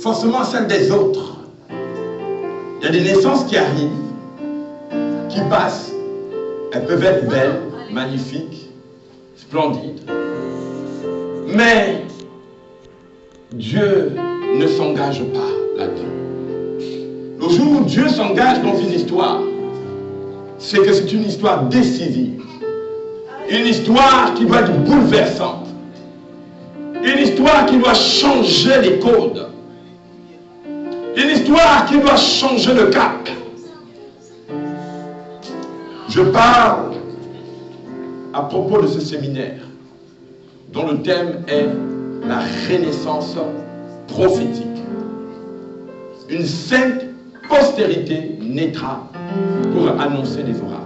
forcément celle des autres. Il y a des naissances qui arrivent, qui passent. Elles peuvent être belles, magnifiques, splendides. Mais Dieu ne s'engage pas là-dedans. Le jour où Dieu s'engage dans une histoire, c'est que c'est une histoire décisive. Une histoire qui doit être bouleversante. Une histoire qui doit changer les codes. Une histoire qui doit changer le cap. Je parle à propos de ce séminaire dont le thème est la renaissance prophétique. Une sainte postérité naîtra pour annoncer des oracles.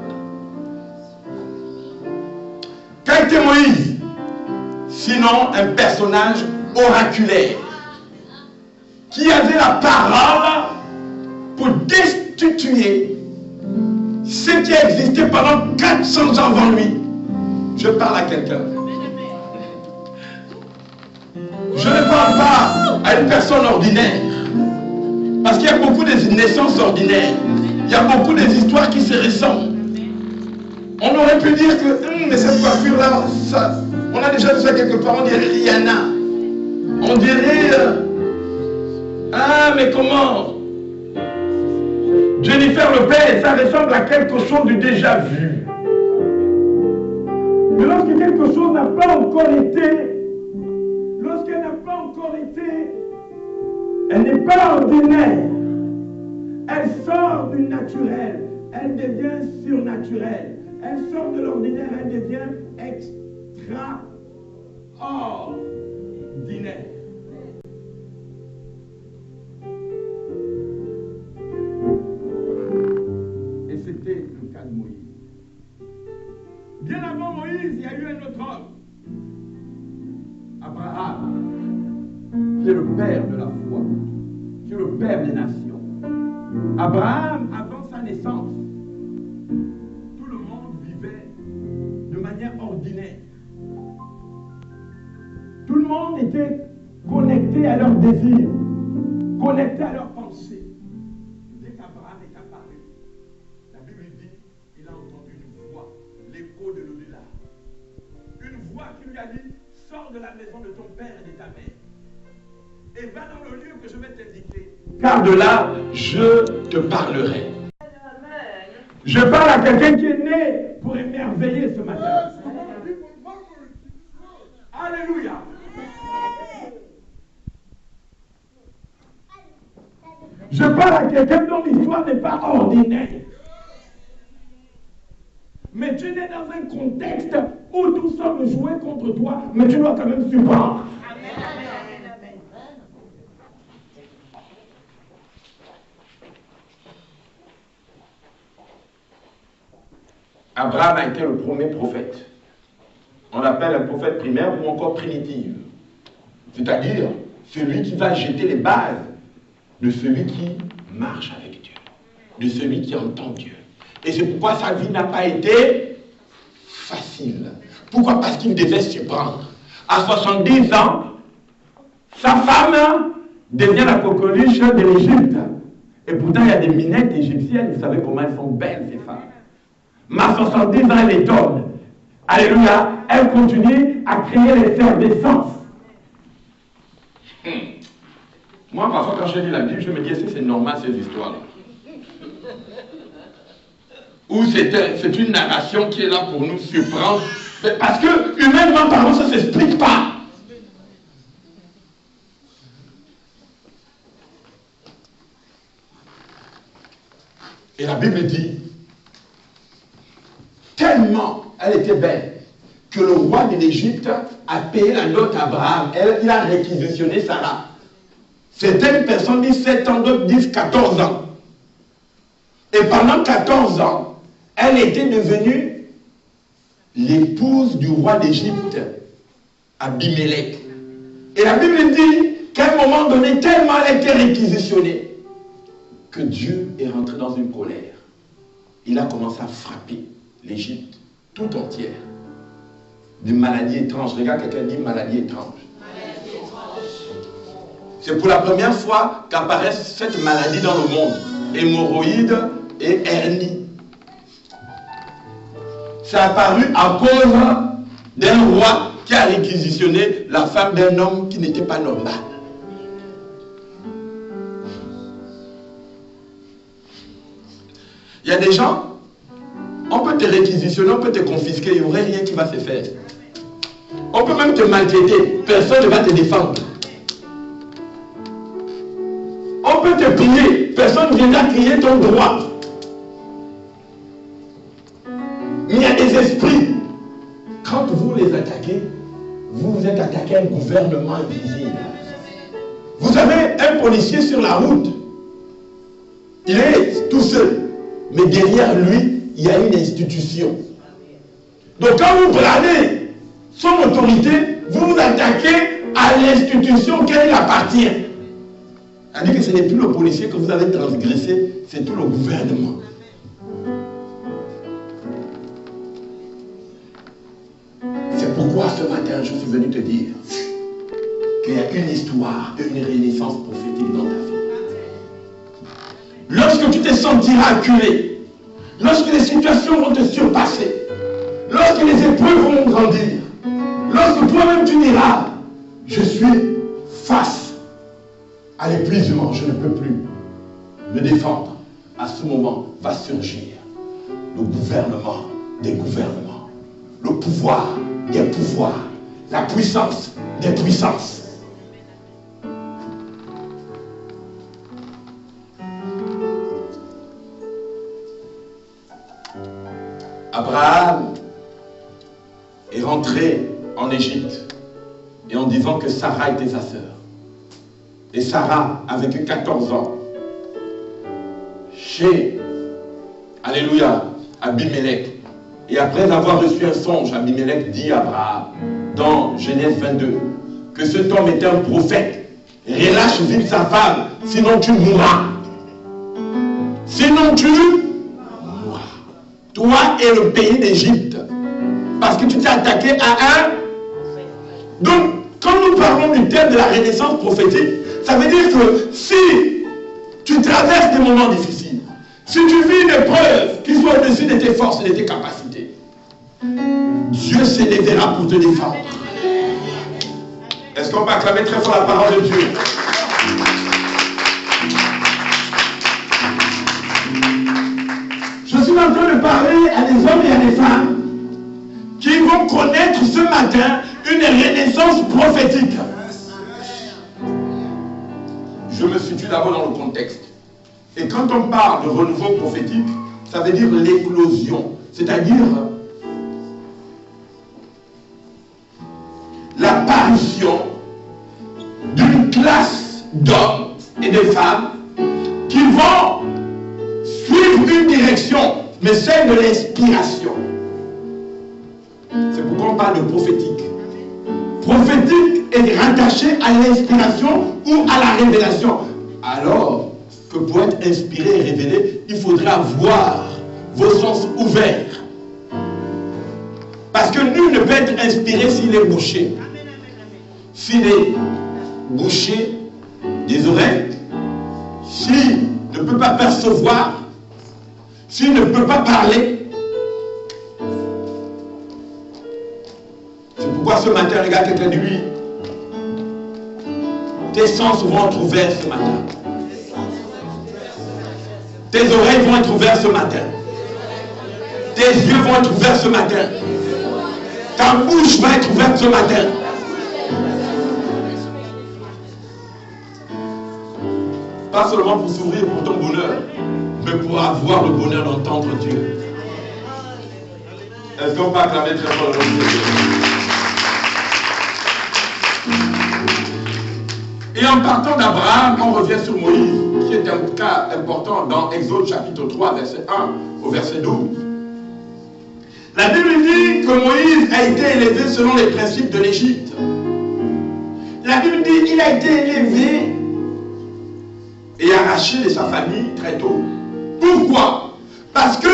Qu'a été Moïse? Sinon un personnage oraculaire qui avait la parole pour destituer ce qui a existé pendant 400 ans avant lui. Je parle à quelqu'un. Je ne parle pas à une personne ordinaire. Parce qu'il y a beaucoup de naissances ordinaires. Il y a beaucoup des histoires qui se ressemblent. On aurait pu dire que mais cette coiffure-là, on a déjà vu ça quelque part, on dirait Rihanna. On dirait... ah, mais comment? Jennifer Lopez, ça ressemble à quelque chose du déjà vu. Mais lorsque quelque chose n'a pas encore été, lorsqu'elle n'a pas encore été, elle n'est pas ordinaire. Elle sort du naturel. Elle devient surnaturelle. Elle sort de l'ordinaire, elle devient extraordinaire. Et c'était le cas de Moïse. Bien avant Moïse, il y a eu un autre homme. Abraham, qui est le père de la foi, qui est le père des nations. Abraham, avant sa naissance, tout le monde vivait de manière ordinaire. Tout le monde était connecté à leurs désirs, connecté à leurs pensées. Dès qu'Abraham est apparu, la Bible dit il a entendu une voix, l'écho de l'au-delà. Une voix qui lui a dit sors de la maison de ton père et de ta mère et va dans le lieu que je vais t'indiquer. Car de là, je te parlerai. Je parle à quelqu'un qui est né pour émerveiller ce matin. Alléluia. Je parle à quelqu'un dont l'histoire n'est pas ordinaire. Mais tu es dans un contexte où tout semble jouer contre toi, mais tu dois quand même surprendre. Abraham a été le premier prophète. On l'appelle un prophète primaire ou encore primitif. C'est-à-dire celui qui va jeter les bases de celui qui marche avec Dieu, de celui qui entend Dieu. Et c'est pourquoi sa vie n'a pas été facile. Pourquoi? Parce qu'il devait se prendre. À 70 ans, sa femme devient la coqueluche de l'Égypte. Et pourtant, il y a des minettes égyptiennes, vous savez comment elles sont belles, ces femmes. Mais à 70 ans, elle étonne. Alléluia. Elle continue à créer l'effervescence. Moi, parfois, quand je lis la Bible, je me dis, est-ce que c'est normal ces histoires-là? Ou c'est une narration qui est là pour nous surprendre. Parce que, humainement parlant, ça ne s'explique pas. Et la Bible dit, tellement elle était belle, que le roi de l'Égypte a payé la dot à Abraham. Il a réquisitionné Sarah. Certaines personnes disent 7 ans, d'autres disent 14 ans. Et pendant 14 ans, elle était devenue l'épouse du roi d'Égypte, Abimelech. Et la Bible dit qu'à un moment donné, tellement elle était réquisitionnée, que Dieu est rentré dans une colère. Il a commencé à frapper l'Égypte tout entière. Des maladies étranges. Regarde, quelqu'un dit maladie étrange. C'est pour la première fois qu'apparaît cette maladie dans le monde. Hémorroïdes et hernie. C'est apparu à cause d'un roi qui a réquisitionné la femme d'un homme qui n'était pas normal. Il y a des gens, on peut te réquisitionner, on peut te confisquer, il n'y aurait rien qui va se faire. On peut même te maltraiter, personne ne va te défendre. On peut te piller, personne ne viendra crier ton droit. Il y a des esprits. Quand vous les attaquez, vous êtes attaqué à un gouvernement invisible. Vous avez un policier sur la route. Il est tout seul. Mais derrière lui, il y a une institution. Donc quand vous bradez son autorité, vous vous attaquez à l'institution qu'elle appartient. C'est-à-dire que ce n'est plus le policier que vous avez transgressé, c'est tout le gouvernement. C'est pourquoi ce matin, je suis venu te dire qu'il y a une histoire et une renaissance prophétique dans ta vie. Lorsque tu te sentiras acculé, lorsque les situations vont te surpasser, lorsque les épreuves vont grandir, lorsque toi-même tu diras, je suis face à l'épuisement, je ne peux plus me défendre, à ce moment va surgir le gouvernement des gouvernements, le pouvoir des pouvoirs, la puissance des puissances. Abraham est rentré en Égypte et en disant que Sarah était sa sœur. Et Sarah a vécu 14 ans chez, alléluia, Abimelech. Et après avoir reçu un songe, Abimelech dit à Abraham, dans Genèse 22, que cet homme était un prophète. Relâche vite sa femme, sinon tu mourras. Sinon tu mourras. Toi et le pays d'Égypte. Parce que tu t'es attaqué à un... Donc, quand nous parlons du thème de la renaissance prophétique, ça veut dire que si tu traverses des moments difficiles, si tu vis une épreuve qui soit au-dessus de tes forces et de tes capacités, Dieu s'élèvera pour te défendre. Est-ce qu'on peut acclamer très fort la parole de Dieu? Je suis en train de parler à des hommes et à des femmes qui vont connaître ce matin une renaissance prophétique. Je me situe d'abord dans le contexte. Et quand on parle de renouveau prophétique, ça veut dire l'éclosion, c'est-à-dire l'apparition d'une classe d'hommes et de femmes qui vont suivre une direction, mais celle de l'inspiration. C'est pourquoi on parle de prophétique. Prophétique est rattaché à l'inspiration ou à la révélation. Alors que pour être inspiré et révélé, il faudra avoir vos sens ouverts. Parce que nul ne peut être inspiré s'il est bouché. S'il est bouché des oreilles, s'il ne peut pas percevoir, s'il ne peut pas parler. C'est pourquoi ce matin, regarde quelqu'un de lui. Tes sens vont être ouverts ce matin. Tes oreilles vont être ouvertes ce matin. Tes yeux vont être ouverts ce matin. Ta bouche va être ouverte ce matin. Pas seulement pour s'ouvrir pour ton bonheur, mais pour avoir le bonheur d'entendre Dieu. Est-ce qu'on peut acclamer très fort le nom de Dieu? Et en partant d'Abraham, on revient sur Moïse, qui est un cas important dans Exode chapitre 3, verset 1 au verset 12. La Bible dit que Moïse a été élevé selon les principes de l'Égypte. La Bible dit qu'il a été élevé et arraché de sa famille très tôt. Pourquoi? Parce que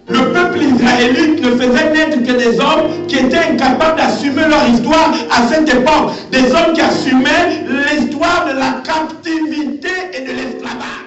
le peuple israélien israélites ne faisaient naître que des hommes qui étaient incapables d'assumer leur histoire à cette époque. Des hommes qui assumaient l'histoire de la captivité et de l'esclavage.